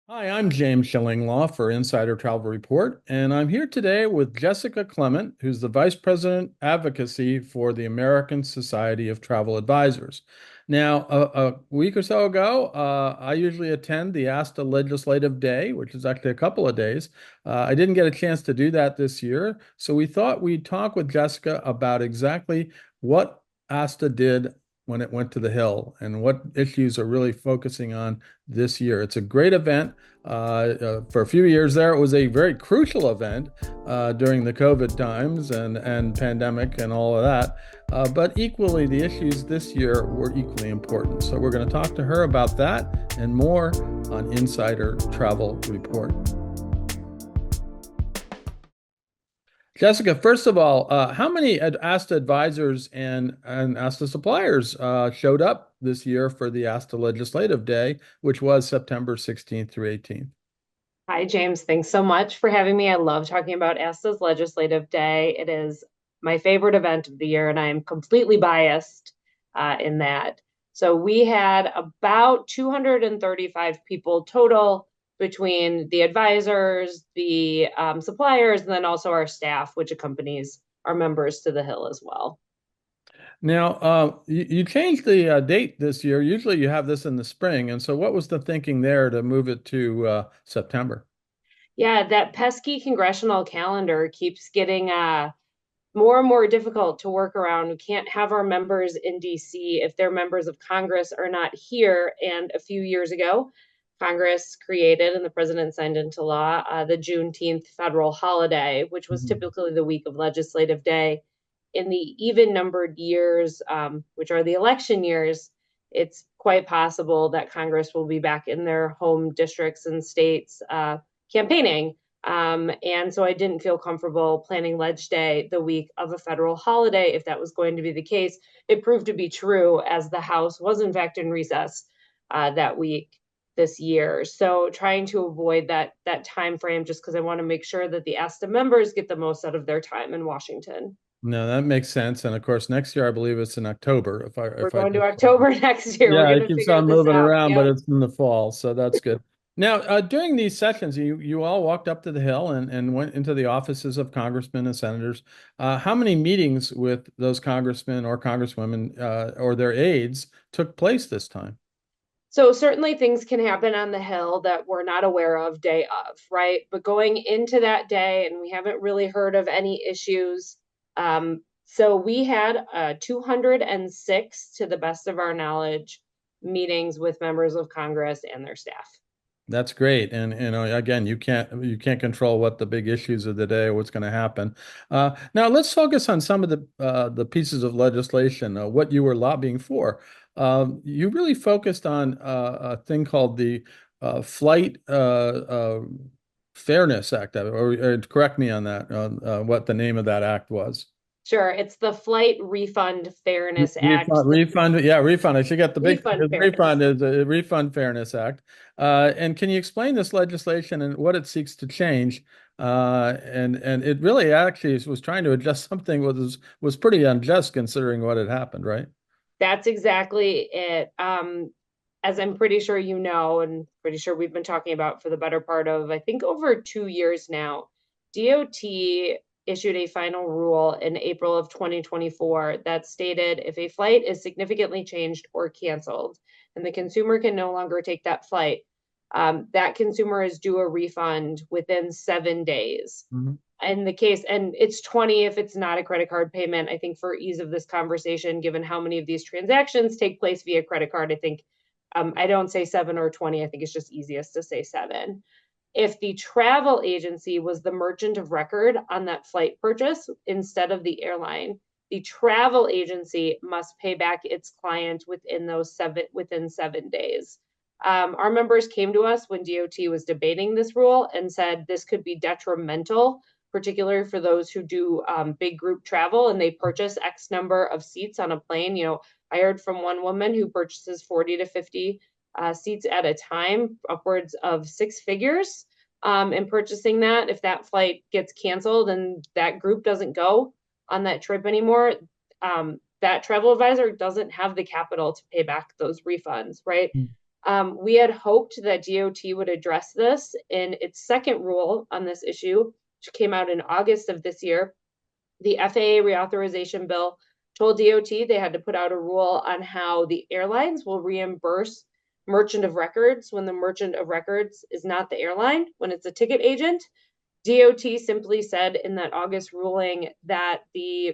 Hi, I'm James Shillinglaw for Insider Travel Report, and I'm here today with Jessica Clement, who's the Vice President Advocacy for the American Society of Travel Advisors. Now, a week or so ago, I usually attend the ASTA Legislative Day, which is actually a couple of days. I didn't get a chance to do that this year, so we thought we'd talk with Jessica about exactly what ASTA did when it went to the Hill and what issues are really focusing on this year. It's a great event. For a few years there, it was a very crucial event during the COVID times and pandemic and all of that. But equally, the issues this year were equally important. So we're going to talk to her about that and more on Insider Travel Report. Jessica, first of all, how many ASTA advisors and ASTA suppliers showed up this year for the ASTA Legislative Day, which was September 16th through 18th? Hi, James. Thanks so much for having me. I love talking about ASTA's Legislative Day. It is my favorite event of the year, and I am completely biased in that. So we had about 235 people total between the advisors, the suppliers, and then also our staff, which accompanies our members to the Hill as well. Now, you changed the date this year. Usually you have this in the spring. And so what was the thinking there to move it to September? Yeah, that pesky congressional calendar keeps getting more and more difficult to work around. We can't have our members in DC if their members of Congress are not here. And a few years ago, Congress created and the president signed into law the Juneteenth federal holiday, which was Mhm. typically the week of legislative day. In the even numbered years, which are the election years, it's quite possible that Congress will be back in their home districts and states campaigning. And so I didn't feel comfortable planning Ledge Day the week of a federal holiday if that was going to be the case. It proved to be true as the House was in fact in recess that week this year. So trying to avoid that time frame just because I want to make sure that the ASTA members get the most out of their time in Washington. No, that makes sense. And of course, next year I believe it's in October. We're If I going to just October next year. We're yeah, going it to keeps figure on this moving out. around, but Yep. it's in the fall, so that's good. Now, during these sessions, you all walked up to the Hill and went into the offices of congressmen and senators. How many meetings with those congressmen or congresswomen or their aides took place this time? So certainly things can happen on the Hill that we're not aware of day of, right? But going into that day, and we haven't really heard of any issues. So we had 206, to the best of our knowledge, meetings with members of Congress and their staff. That's great. And again, you can't control what the big issues of the day, what's going to happen. Now let's focus on some of the pieces of legislation, what you were lobbying for. You really focused on a thing called the Flight Fairness Act, or correct me on that, what the name of that act was. Sure, it's the Flight Refund Fairness Act, Refund, the yeah, refund. I should get the big thing. Refund Refund Fairness. is a Refund Fairness Act. And can you explain this legislation and what it seeks to change? And it really actually was trying to adjust something was pretty unjust considering what had happened, right? That's exactly it. As I'm pretty sure you know, and pretty sure we've been talking about for the better part of, I think, over 2 years now, DOT issued a final rule in April of 2024 that stated if a flight is significantly changed or canceled and the consumer can no longer take that flight, that consumer is due a refund within 7 days Mhm. in the case, and it's 20 if it's not a credit card payment. I think for ease of this conversation, given how many of these transactions take place via credit card, I think I don't say 7 or 20. I think it's just easiest to say 7. If the travel agency was the merchant of record on that flight purchase instead of the airline, the travel agency must pay back its client within 7 days. Our members came to us when DOT was debating this rule and said this could be detrimental, particularly for those who do big group travel and they purchase X number of seats on a plane. I heard from one woman who purchases 40 to 50 seats at a time, upwards of six figures, in purchasing that. If that flight gets canceled and that group doesn't go on that trip anymore, that travel advisor doesn't have the capital to pay back those refunds, right? We had hoped that DOT would address this in its second rule on this issue, which came out in August of this year. The FAA reauthorization bill told DOT they had to put out a rule on how the airlines will reimburse merchant of records when the merchant of records is not the airline, when it's a ticket agent. DOT simply said in that August ruling that the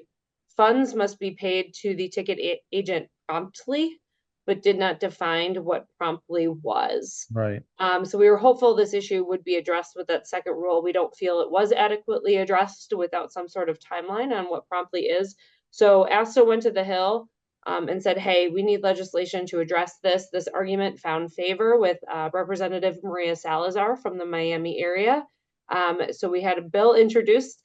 funds must be paid to the ticket agent promptly, but did not define what promptly was. Right. So we were hopeful this issue would be addressed with that second rule. We don't feel it was adequately addressed without some sort of timeline on what promptly is. So ASTA went to the Hill and said, hey, we need legislation to address this. This argument found favor with Representative Maria Salazar from the Miami area. So we had a bill introduced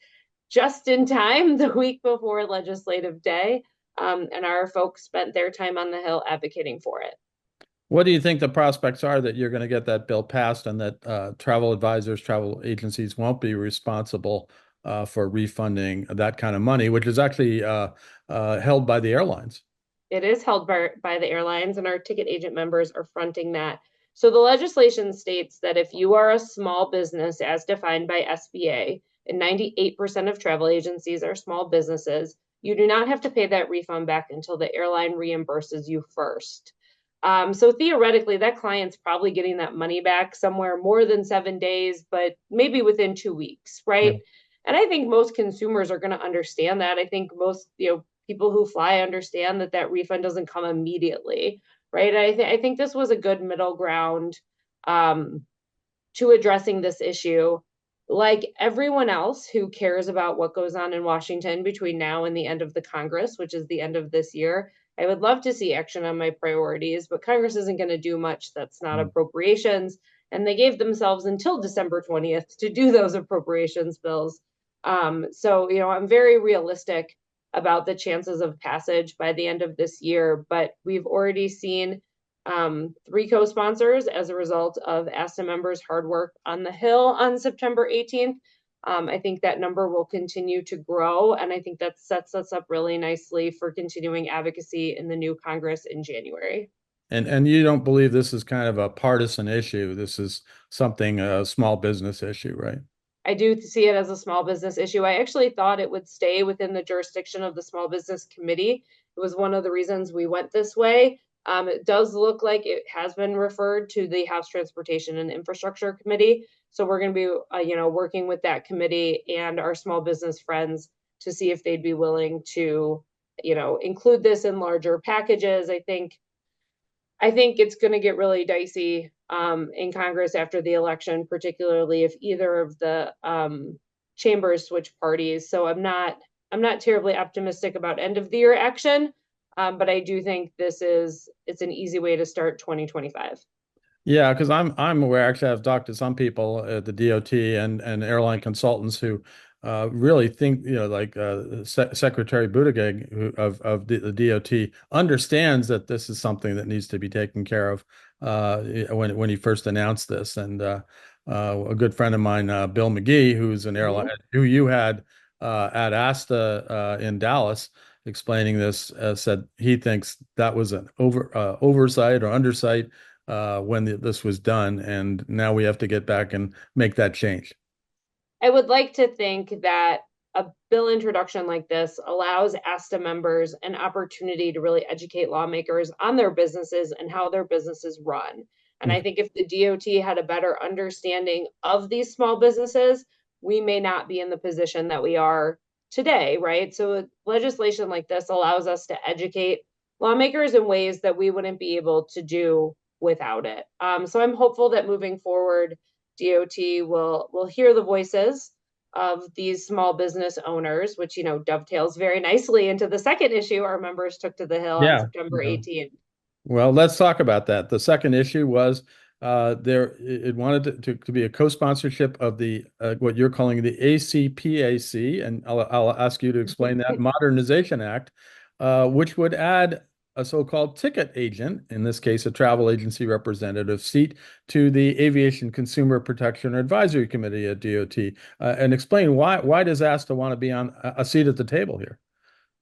just in time the week before legislative day, and our folks spent their time on the Hill advocating for it. What do you think the prospects are that you're going to get that bill passed and that travel advisors, travel agencies won't be responsible for refunding that kind of money, which is actually held by the airlines? It is held by the airlines, and our ticket agent members are fronting that. So the legislation states that if you are a small business as defined by SBA, and 98% of travel agencies are small businesses, you do not have to pay that refund back until the airline reimburses you first. So theoretically, that client's probably getting that money back somewhere more than 7 days, but maybe within 2 weeks, Yeah. right? And I think most consumers are going to understand that. I think most, people who fly understand that that refund doesn't come immediately, right? I think this was a good middle ground um, to addressing this issue. Like everyone else who cares about what goes on in Washington between now and the end of the Congress, which is the end of this year, I would love to see action on my priorities, but Congress isn't going to do much that's not Mm. appropriations. And they gave themselves until December 20th to do those appropriations bills. So, I'm very realistic about the chances of passage by the end of this year, but we've already seen three co-sponsors as a result of ASTA members' hard work on the Hill on September 18th. I think that number will continue to grow, and I think that sets us up really nicely for continuing advocacy in the new Congress in January. And you don't believe this is kind of a partisan issue. This is something a small business issue, right? I do see it as a small business issue. I actually thought it would stay within the jurisdiction of the Small Business Committee. It was one of the reasons we went this way. It does look like it has been referred to the House Transportation and Infrastructure Committee. So we're going to be, working with that committee and our small business friends to see if they'd be willing to, include this in larger packages. I think it's going to get really dicey in Congress after the election, particularly if either of the chambers switch parties. So I'm not terribly optimistic about end of the year action, but I do think it's an easy way to start 2025. Yeah, because I'm aware. Actually, I've talked to some people at the DOT and airline consultants who really think, like Secretary Buttigieg of the DOT understands that this is something that needs to be taken care of when he first announced this. And a good friend of mine, Bill McGee, who's an airline Mhm. who you had at ASTA in Dallas, explaining this, said he thinks that was an oversight or undersight when this was done, and now we have to get back and make that change. I would like to think that a bill introduction like this allows ASTA members an opportunity to really educate lawmakers on their businesses and how their businesses run. And I Okay. think if the DOT had a better understanding of these small businesses, we may not be in the position that we are today, right? So legislation like this allows us to educate lawmakers in ways that we wouldn't be able to do without it. So I'm hopeful that moving forward, DOT will hear the voices of these small business owners, which dovetails very nicely into the second issue our members took to the Hill on Yeah. September Yeah. 18th. Well, let's talk about that. The second issue was it wanted to be a co-sponsorship of the what you're calling the ACPAC, and I'll ask you to explain that Modernization Act, which would add a so-called ticket agent, in this case, a travel agency representative seat to the Aviation Consumer Protection Advisory Committee at DOT, and explain why does ASTA want to be on a seat at the table here?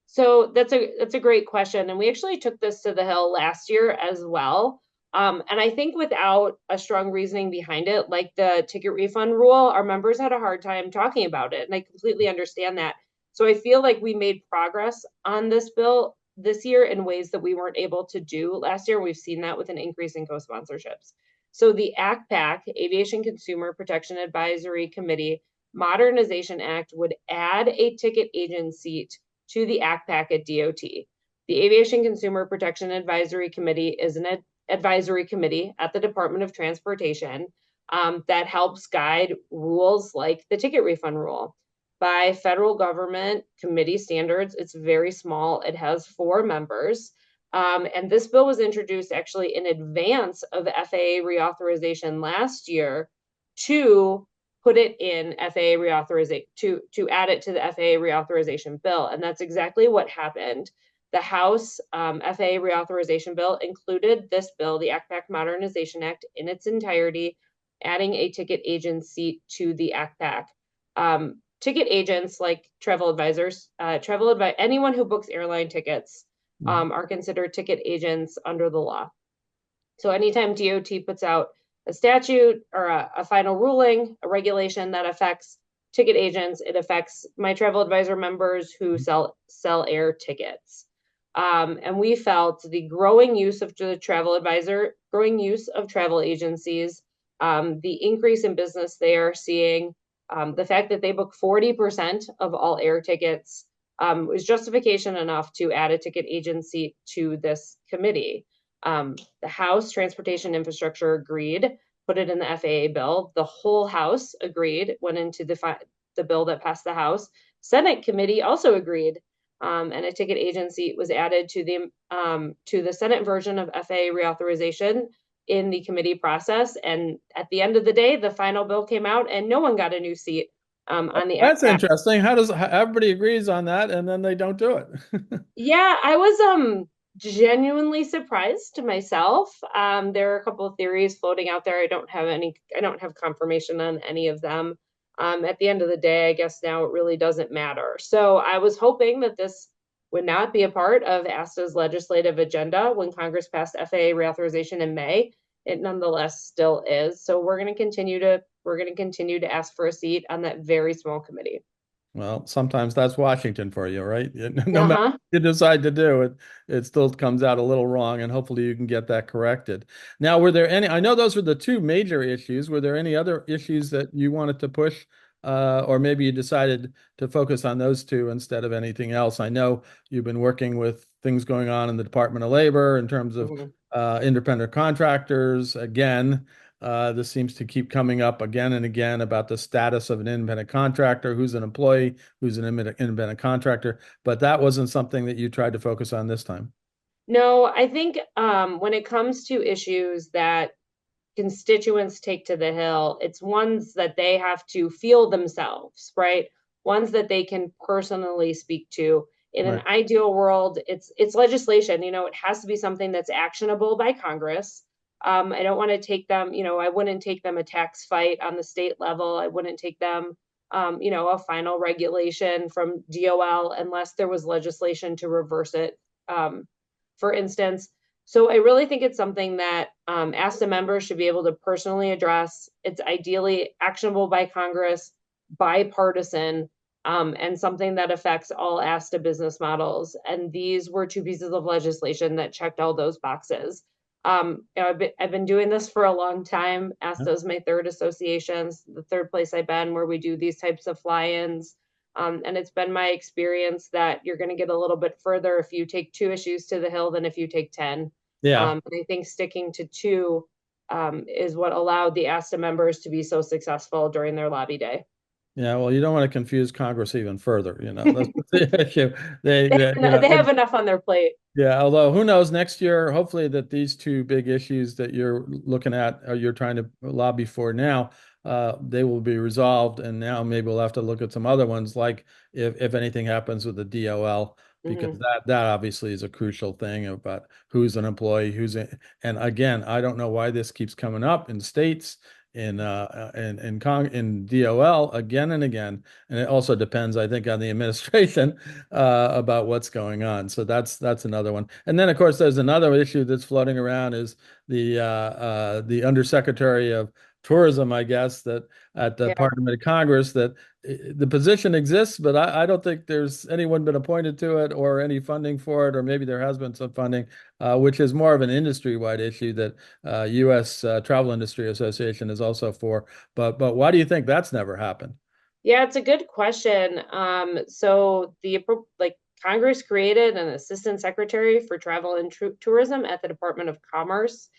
So that's a great question, and we actually took this to the Hill last year as well. And I think without a strong reasoning behind it, like the ticket refund rule, our members had a hard time talking about it. And I completely understand that. So I feel like we made progress on this bill this year in ways that we weren't able to do last year. We've seen that with an increase in co-sponsorships. So the ACPAC, Aviation Consumer Protection Advisory Committee Modernization Act, would add a ticket agent seat to the ACPAC at DOT. The Aviation Consumer Protection Advisory Committee is an advisory committee at the Department of Transportation that helps guide rules like the ticket refund rule. By federal government committee standards, it's very small. It has 4 members. And this bill was introduced actually in advance of FAA reauthorization last year to put it in FAA reauthorization, to add it to the FAA reauthorization bill. And that's exactly what happened. The House FAA reauthorization bill included this bill, the ACPAC Modernization Act, in its entirety, adding a ticket agent seat to the ACPAC. Ticket agents, like travel advisors, anyone who books airline tickets are considered ticket agents under the law. So anytime DOT puts out a statute or a final ruling, a regulation that affects ticket agents, it affects my travel advisor members who sell air tickets. And we felt the growing use of the travel advisor, growing use of travel agencies, the increase in business they are seeing, the fact that they book 40% of all air tickets was justification enough to add a ticket agency to this committee. The House Transportation Infrastructure agreed, put it in the FAA bill. The whole House agreed, went into the bill that passed the House. Senate committee also agreed, and a ticket agency was added to the Senate version of FAA reauthorization in the committee process. And at the end of the day, the final bill came out, and no one got a new seat on the That's ACPAC. interesting. Everybody agrees on that and then they don't do it? Yeah, I was genuinely surprised to myself. There are a couple of theories floating out there. I don't have confirmation on any of them. At the end of the day, I guess now it really doesn't matter. So I was hoping that this would not be a part of ASTA's legislative agenda when Congress passed FAA reauthorization in May. It nonetheless still is. So we're going to continue to ask for a seat on that very small committee. Well, sometimes that's Washington for you, right? No matter Uh-huh. what you decide to do, it still comes out a little wrong, and hopefully you can get that corrected. Now, were there any, I know those were the two major issues. Were there any other issues that you wanted to push, or maybe you decided to focus on those two instead of anything else? I know you've been working with things going on in the Department of Labor in terms of Mhm. independent contractors. Again, this seems to keep coming up again and again about the status of an independent contractor, who's an employee, who's an independent contractor. But that wasn't something that you tried to focus on this time. No, I think when it comes to issues that constituents take to the Hill, it's ones that they have to feel themselves, right? Ones that they can personally speak to. In an Right. ideal world, it's legislation. It has to be something that's actionable by Congress. I don't want to take them, I wouldn't take them a tax fight on the state level. I wouldn't take them, a final regulation from DOL unless there was legislation to reverse it. For instance, so I really think it's something that ASTA members should be able to personally address. It's ideally actionable by Congress, bipartisan, and something that affects all ASTA business models. And these were 2 pieces of legislation that checked all those boxes. I've been doing this for a long time. Yeah. ASTA is my third association, the third place I've been where we do these types of fly-ins. And it's been my experience that you're going to get a little bit further if you take 2 issues to the Hill than if you take 10. Yeah. And I think sticking to 2 is what allowed the ASTA members to be so successful during their lobby day. Yeah. Well, you don't want to confuse Congress even further. That's the issue. They have enough on their plate. Yeah, although who knows, next year, hopefully that these two big issues that you're looking at, or you're trying to lobby for now, they will be resolved. And now maybe we'll have to look at some other ones, like if anything happens with the DOL, because Mhm. that obviously is a crucial thing about who's an employee, and again, I don't know why this keeps coming up in states in DOL again and again, and it also depends, I think, on the administration about what's going on. So that's another one. And then, of course, there's another issue that's floating around is the Undersecretary of Tourism, I guess, that at the Yeah. Department of Congress that the position exists, but I don't think there's anyone been appointed to it or any funding for it, or maybe there has been some funding, which is more of an industry-wide issue that U.S. Travel Industry Association is also for. But why do you think that's never happened? Yeah, it's a good question. So like Congress created an assistant secretary for travel and tourism at the Department of Commerce.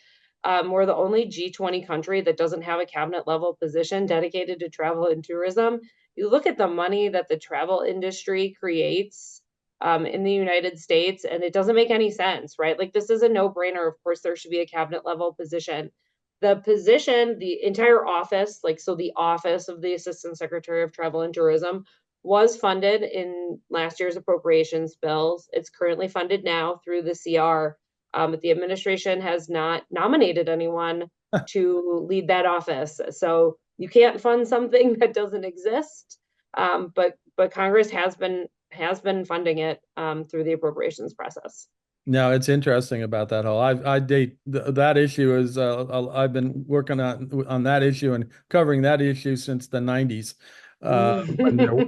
We're the only G20 country that doesn't have a cabinet level position dedicated to travel and tourism. You look at the money that the travel industry creates in the United States, and it doesn't make any sense, right? Like this is a no-brainer. Of course, there should be a cabinet level position. The position, the entire office, like so the office of the Assistant Secretary of Travel and Tourism was funded in last year's appropriations bills. It's currently funded now through the CR. But the administration has not nominated anyone to lead that office. So you can't fund something that doesn't exist. But Congress has been funding it through the appropriations process. No, it's interesting about that whole. I date that issue is I've been working on that issue and covering that issue since the 90s,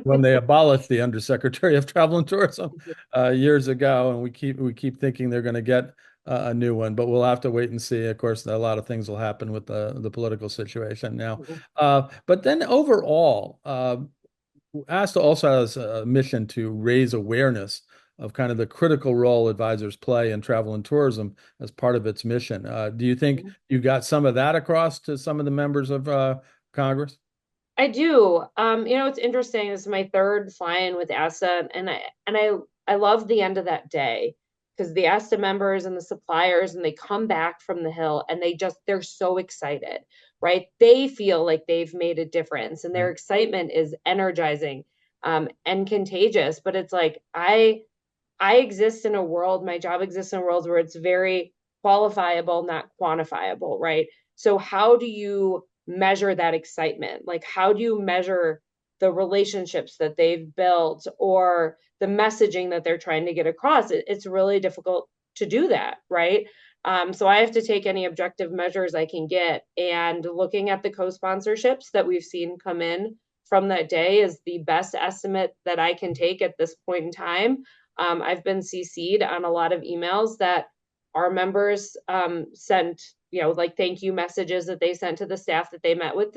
when they abolished the Undersecretary of Travel and Tourism years ago, and we keep thinking they're going to get a new one, but we'll have to wait and see. Of course, a lot of things will happen with the political situation now. But then overall, ASTA also has a mission to raise awareness of kind of the critical role advisors play in travel and tourism as part of its mission. Do you think you got some of that across to some of the members of Congress? I do. It's interesting. This is my third fly-in with ASTA, and I love the end of that day because the ASTA members and the suppliers and they come back from the Hill and they're so excited, right? They feel like they've made a difference and their Right. excitement is energizing and contagious. But it's like I exist in a world, my job exists in a world where it's very qualifiable, not quantifiable, right? So how do you measure that excitement? Like how do you measure the relationships that they've built or the messaging that they're trying to get across? It's really difficult to do that, right? So I have to take any objective measures I can get. And looking at the co-sponsorships that we've seen come in from that day is the best estimate that I can take at this point in time. I've been CC'd on a lot of emails that our members sent, like thank you messages that they sent to the staff that they met with.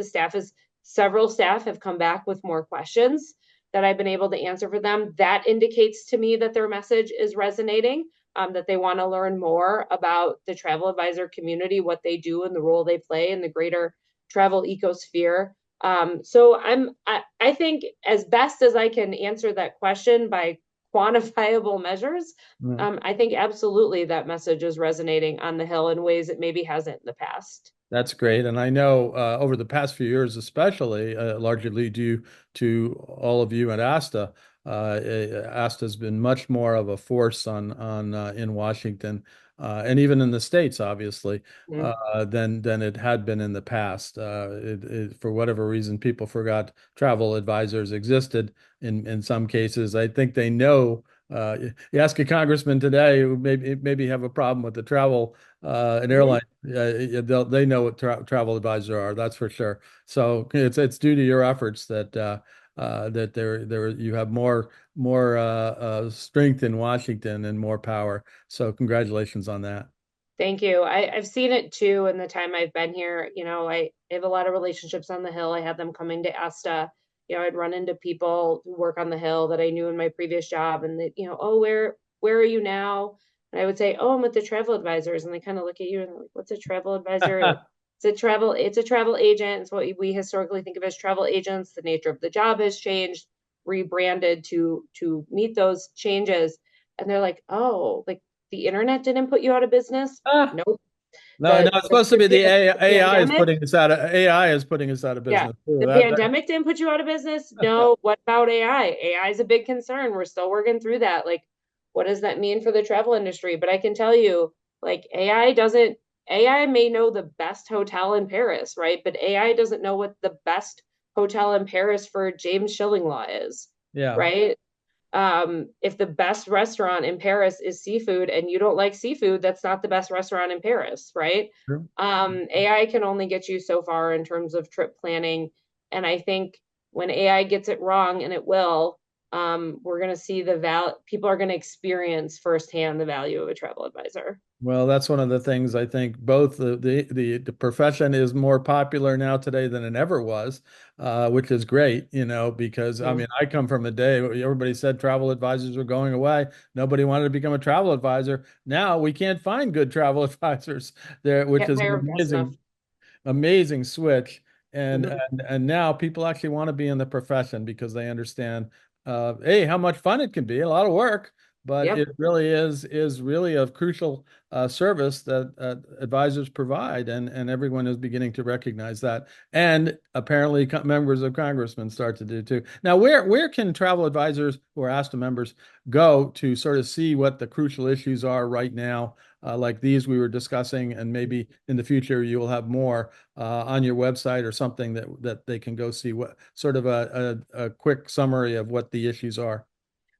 Several staff have come back with more questions that I've been able to answer for them. That indicates to me that their message is resonating, that they want to learn more about the travel advisor community, what they do and the role they play in the greater travel ecosphere. I think as best as I can answer that question by quantifiable measures, I think absolutely that message is resonating on the Hill in ways it maybe hasn't in the past. That's great. And I know over the past few years, especially largely due to all of you at ASTA, ASTA has been much more of a force on in Washington and even in the States, obviously, Mm-hmm. than it had been in the past. For whatever reason, people forgot travel advisors existed in some cases. I think they know. You ask a congressman today who maybe have a problem with the travel an Mm-hmm. airline, they know what travel advisors are. That's for sure. So it's due to your efforts that there you have more strength in Washington and more power. So congratulations on that. Thank you. I've seen it too in the time I've been here. I have a lot of relationships on the Hill. I had them coming to ASTA. I'd run into people who work on the Hill that I knew in my previous job, and they, oh, where are you now? And I would say, oh, I'm with the travel advisors, and they kind of look at you and they're like, what's a travel advisor? Like, it's a travel agent. It's what we historically think of as travel agents. The nature of the job has changed, rebranded to meet those changes. And they're like, oh, like the internet didn't put you out of business. Ah, Nope. no, no, it's supposed to be The pandemic, AI is putting us out of yeah. business too. The pandemic didn't put you out of business. No. What about AI? AI is a big concern. We're still working through that. Like, what does that mean for the travel industry? But I can tell you, like, AI doesn't AI may know the best hotel in Paris, right? But AI doesn't know what the best hotel in Paris for James Shillinglaw is, Yeah. right? If the best restaurant in Paris is seafood and you don't like seafood, that's not the best restaurant in Paris, right? True. AI can only get you so far in terms of trip planning. And I think when AI gets it wrong, and it will, we're going to see people are going to experience firsthand the value of a travel advisor. Well, that's one of the things I think both the profession is more popular now today than it ever was, which is great, because I Mhm. mean, I come from a day where everybody said travel advisors were going away. Nobody wanted to become a travel advisor. Now we can't find good travel advisors there, which Can't is hire an them fast enough. amazing switch. And Mhm. and now people actually want to be in the profession because they understand, hey, how much fun it can be, a lot of work, but Yep. it really is really a crucial service that advisors provide, and everyone is beginning to recognize that. And apparently, members of Congressmen start to do too. Now, where can travel advisors who are ASTA members go to sort of see what the crucial issues are right now? Like these we were discussing, and maybe in the future you will have more on your website or something that they can go see what sort of a quick summary of what the issues are.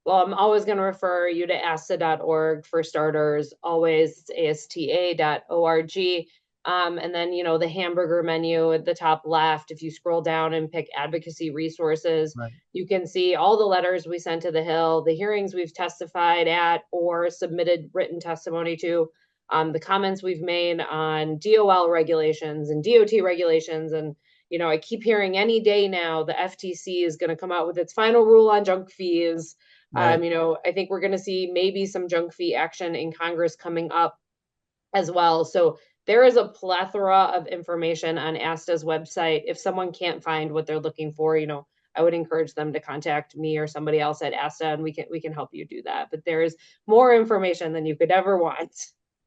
Well, I'm always going to refer you to asta.org for starters. Always, it's asta.org. And then, the hamburger menu at the top left, if you scroll down and pick advocacy resources, Right. you can see all the letters we sent to the Hill, the hearings we've testified at or submitted written testimony to, the comments we've made on DOL regulations and DOT regulations. And, I keep hearing any day now the FTC is going to come out with its final rule on junk fees. Right. I think we're going to see maybe some junk fee action in Congress coming up as well. So there is a plethora of information on ASTA's website. If someone can't find what they're looking for, I would encourage them to contact me or somebody else at ASTA, and we can help you do that. But there is more information than you could ever want.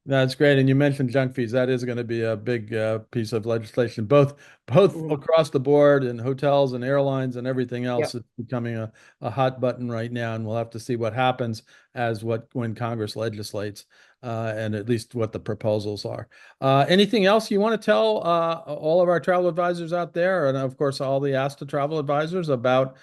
That's great. And you mentioned junk fees. That is going to be a big piece of legislation, both Mhm. across the board in hotels and airlines and everything else. Yep. It's becoming a hot button right now, and we'll have to see what happens when Congress legislates, and at least what the proposals are. Anything else you want to tell all of our travel advisors out there, and of course all the ASTA travel advisors about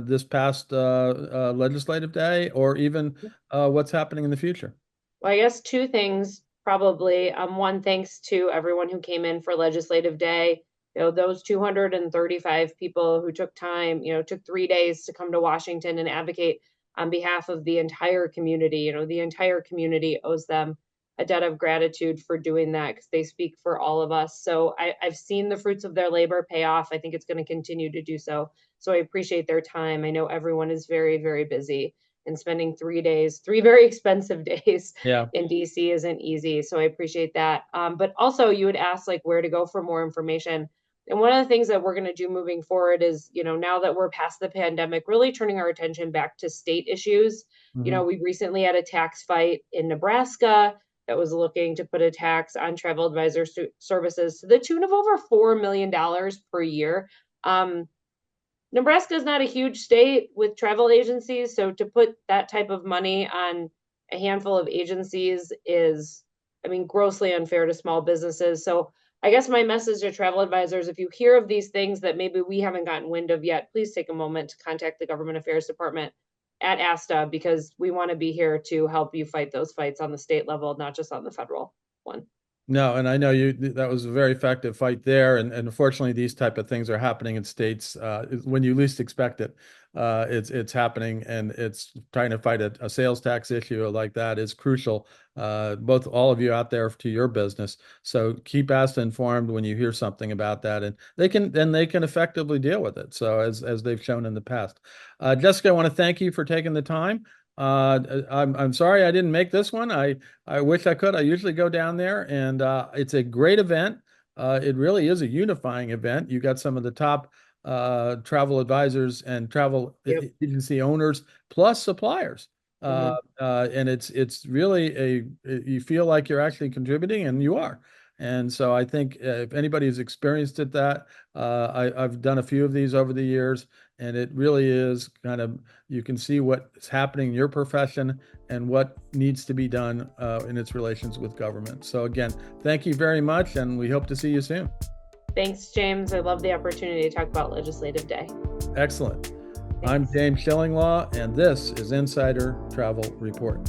this past legislative day, or even what's happening in the future? Well, I guess two things probably. One, thanks to everyone who came in for Legislative Day. Those 235 people who took time, took 3 days to come to Washington and advocate on behalf of the entire community. The entire community owes them a debt of gratitude for doing that because they speak for all of us. So I've seen the fruits of their labor pay off. I think it's going to continue to do so. So I appreciate their time. I know everyone is very, very busy, and spending 3 days, three very expensive days Yeah. in DC isn't easy. So I appreciate that. But also, you would ask like where to go for more information. And one of the things that we're going to do moving forward is, now that we're past the pandemic, really turning our attention back to state issues. Mhm. We recently had a tax fight in Nebraska that was looking to put a tax on travel advisor services to the tune of over $4 million per year. Um, Nebraska is not a huge state with travel agencies, so to put that type of money on a handful of agencies is, I mean, grossly unfair to small businesses. So I guess my message to travel advisors, if you hear of these things that maybe we haven't gotten wind of yet, please take a moment to contact the Government Affairs Department at ASTA because we want to be here to help you fight those fights on the state level, not just on the federal one. No, and I know that was a very effective fight there. And unfortunately, these type of things are happening in states when you least expect it. It's happening, and it's trying to fight a sales tax issue like that is crucial. Both all of you out there to your business. So keep ASTA informed when you hear something about that, and they can effectively deal with it. So as they've shown in the past. Jessica, I want to thank you for taking the time. I'm sorry I didn't make this one. I wish I could. I usually go down there, and it's a great event. It really is a unifying event. You got some of the top travel advisors and travel Yep. agency owners, plus suppliers. Mm-hmm. And it's really you feel like you're actually contributing, and you are. And so I think if anybody has experienced it, I've done a few of these over the years, and it really is kind of, you can see what's happening in your profession and what needs to be done in its relations with government. So again, thank you very much, and we hope to see you soon. Thanks, James. I love the opportunity to talk about Legislative Day. Excellent. I'm Thanks. James Shillinglaw, and this is Insider Travel Report.